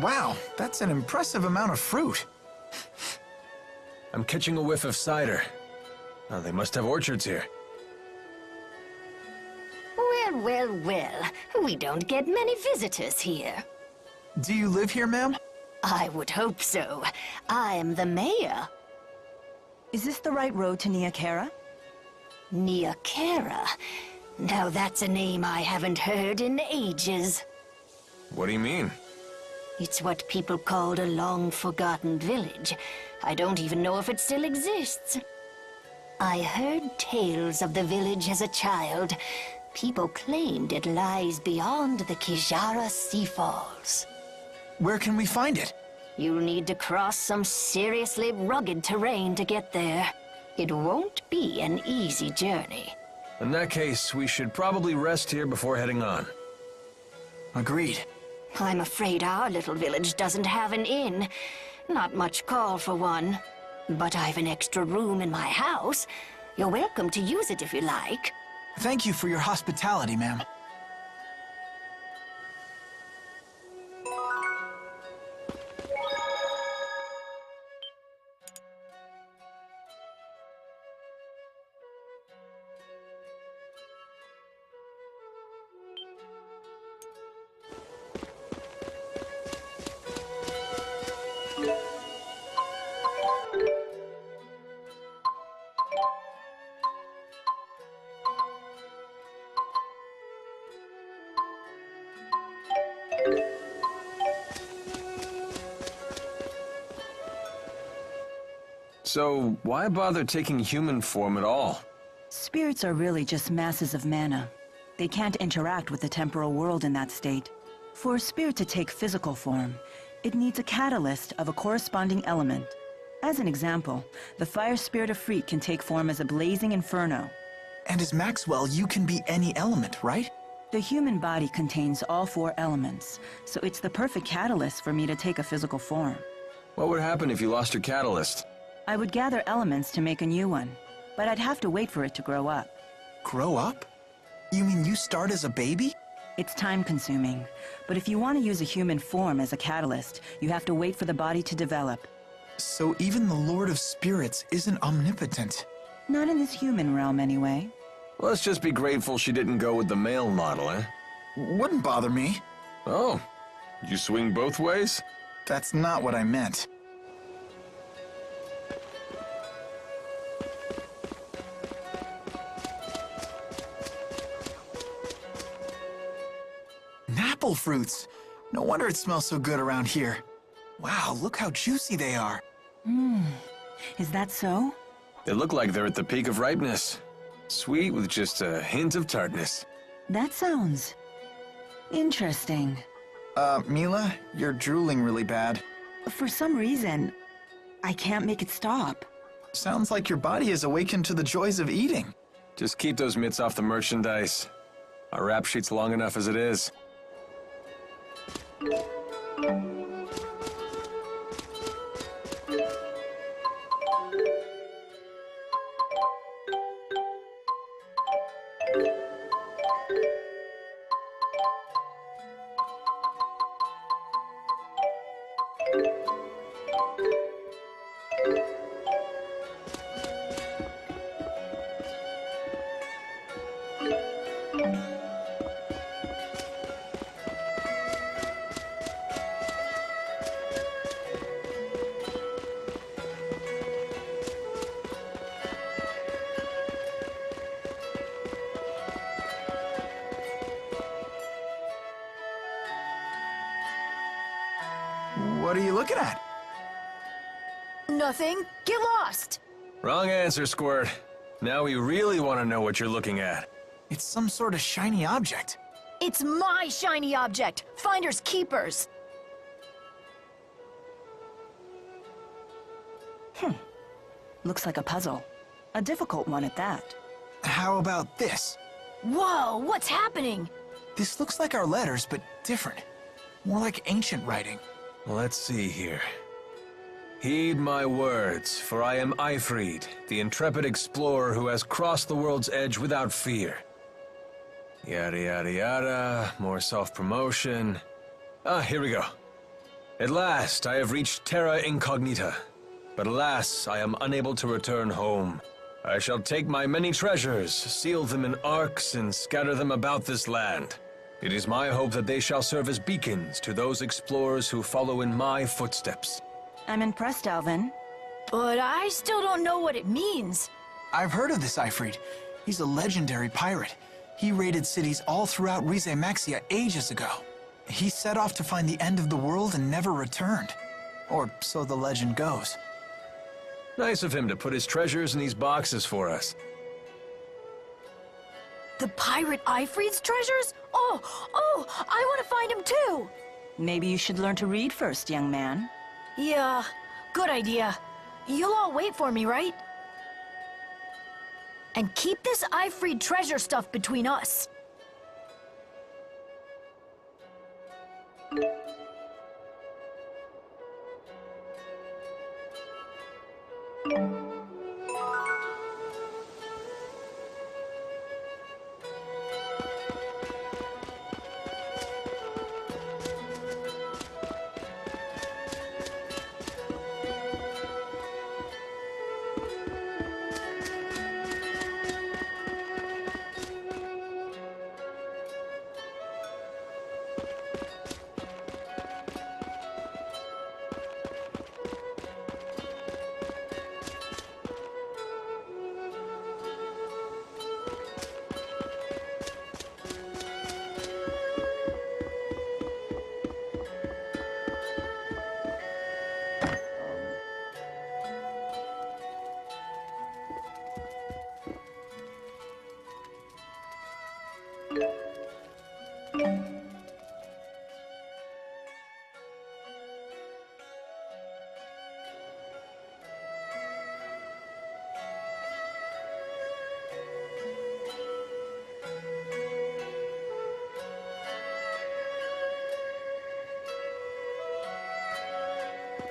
Wow, that's an impressive amount of fruit. I'm catching a whiff of cider. Oh, they must have orchards here. Well, we don't get many visitors here. Do you live here, ma'am? I would hope so. I'm the mayor. Is this the right road to Niakara? Niakara? Now that's a name I haven't heard in ages. What do you mean? It's what people called a long-forgotten village. I don't even know if it still exists. I heard tales of the village as a child. People claimed it lies beyond the Kijara Sea Falls. Where can we find it? You'll need to cross some seriously rugged terrain to get there. It won't be an easy journey. In that case, we should probably rest here before heading on. Agreed. I'm afraid our little village doesn't have an inn. Not much call for one. But I've an extra room in my house. You're welcome to use it if you like. Thank you for your hospitality, ma'am. So, why bother taking human form at all? Spirits are really just masses of mana. They can't interact with the temporal world in that state. For a spirit to take physical form, it needs a catalyst of a corresponding element. As an example, the fire spirit of Freak can take form as a blazing inferno. And as Maxwell, you can be any element, right? The human body contains all 4 elements, so it's the perfect catalyst for me to take a physical form. What would happen if you lost your catalyst? I would gather elements to make a new one, but I'd have to wait for it to grow up. Grow up? You mean you start as a baby? It's time-consuming, but if you want to use a human form as a catalyst, you have to wait for the body to develop. So even the Lord of Spirits isn't omnipotent? Not in this human realm, anyway. Let's just be grateful she didn't go with the male model, eh? Wouldn't bother me. Oh, you swing both ways? That's not what I meant. Apple fruits. No wonder it smells so good around here. Wow, look how juicy they are. Is that so? They look like they're at the peak of ripeness. Sweet with just a hint of tartness. That sounds interesting. Milla, you're drooling really bad. For some reason, I can't make it stop. Sounds like your body is awakened to the joys of eating. Just keep those mitts off the merchandise. Our rap sheet's long enough as it is. What are you looking at? Nothing. Get lost. Wrong answer, Squirt. Now we really want to know what you're looking at. It's some sort of shiny object. It's my shiny object. Finders keepers. Looks like a puzzle. A difficult one at that. How about this? Whoa, what's happening? This looks like our letters, but different. More like ancient writing. Let's see here. Heed my words, for I am Ifrid, the intrepid explorer who has crossed the world's edge without fear. Yada yada yada, more self-promotion. Ah, here we go. At last, I have reached Terra Incognita. But alas, I am unable to return home. I shall take my many treasures, seal them in arks, and scatter them about this land. It is my hope that they shall serve as beacons to those explorers who follow in my footsteps. I'm impressed, Alvin. But I still don't know what it means. I've heard of this Ifrit. He's a legendary pirate. He raided cities all throughout Rieze Maxia ages ago. He set off to find the end of the world and never returned. Or so the legend goes. Nice of him to put his treasures in these boxes for us. The pirate Ifrit's treasures? Oh, I want to find him too! Maybe you should learn to read first, young man. Yeah, good idea. You'll all wait for me, right? And keep this Ifrit treasure stuff between us.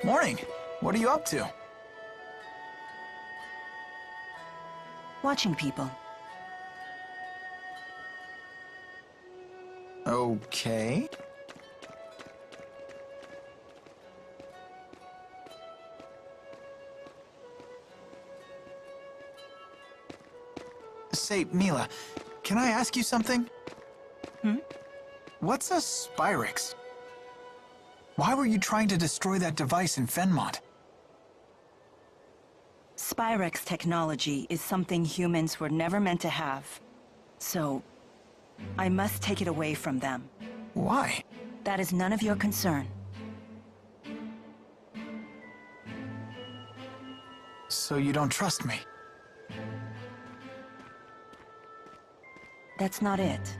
Morning. What are you up to? Watching people. Okay. Say, Milla, can I ask you something? What's a Spyrix? Why were you trying to destroy that device in Fenmont? Spyrix technology is something humans were never meant to have. So, I must take it away from them. Why? That is none of your concern. So you don't trust me? That's not it.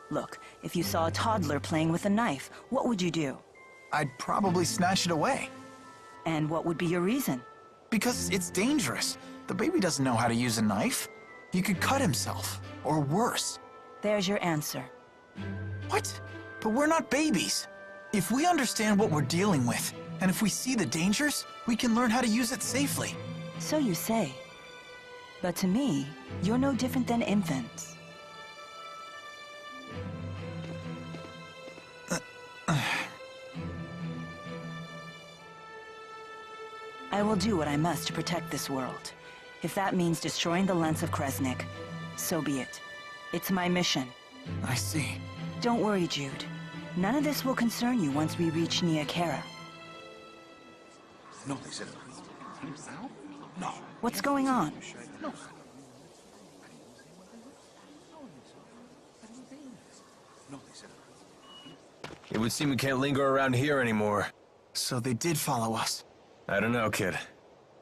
Look, if you saw a toddler playing with a knife, what would you do? I'd probably snatch it away. And what would be your reason? Because it's dangerous. The baby doesn't know how to use a knife. He could cut himself, or worse. There's your answer. What? But we're not babies. If we understand what we're dealing with, and if we see the dangers, we can learn how to use it safely. So you say. But to me, you're no different than infants. I will do what I must to protect this world. If that means destroying the lens of Kresnik, so be it. It's my mission. I see. Don't worry, Jude. None of this will concern you once we reach Nia Khera. No, they said no. What's going on? It would seem we can't linger around here anymore. So they did follow us. I don't know, kid.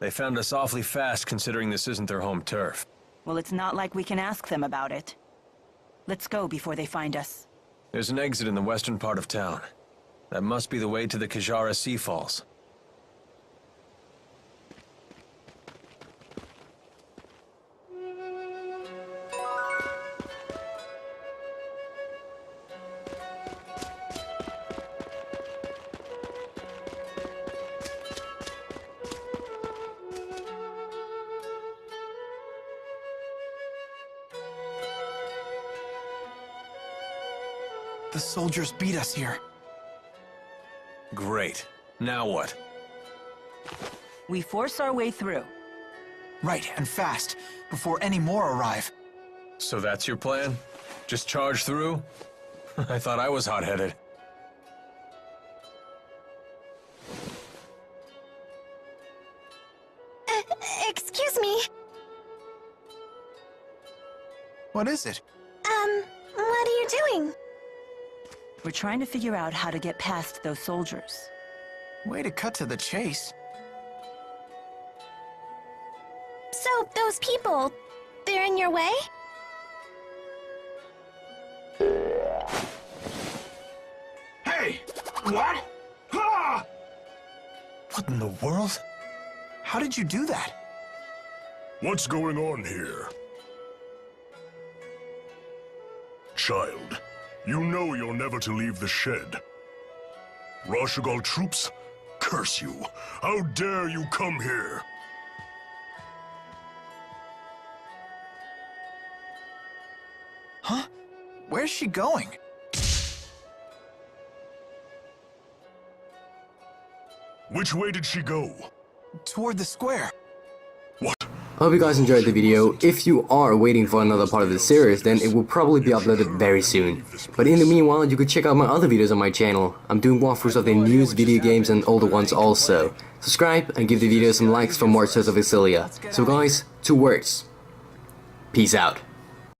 They found us awfully fast considering this isn't their home turf. Well, it's not like we can ask them about it. Let's go before they find us. There's an exit in the western part of town. That must be the way to the Kajara Sea Falls. The soldiers beat us here. Great. Now what? We force our way through. Right, and fast, before any more arrive. So that's your plan? Just charge through? I thought I was hot-headed. Excuse me. What is it? What are you doing? We're trying to figure out how to get past those soldiers. Way to cut to the chase. So, those people, they're in your way? Hey! What? Ah! What in the world? How did you do that? What's going on here? Child, you know you're never to leave the shed. Rashagal troops? Curse you! How dare you come here? Huh? Where's she going? Which way did she go? Toward the square. What? I hope you guys enjoyed the video. If you are waiting for another part of the series, then it will probably be uploaded very soon. But in the meanwhile, you could check out my other videos on my channel. I'm doing walkthroughs of the news, video games and older ones also. Subscribe and give the video some likes for more Tales of Xillia. So guys, 2 words. Peace out.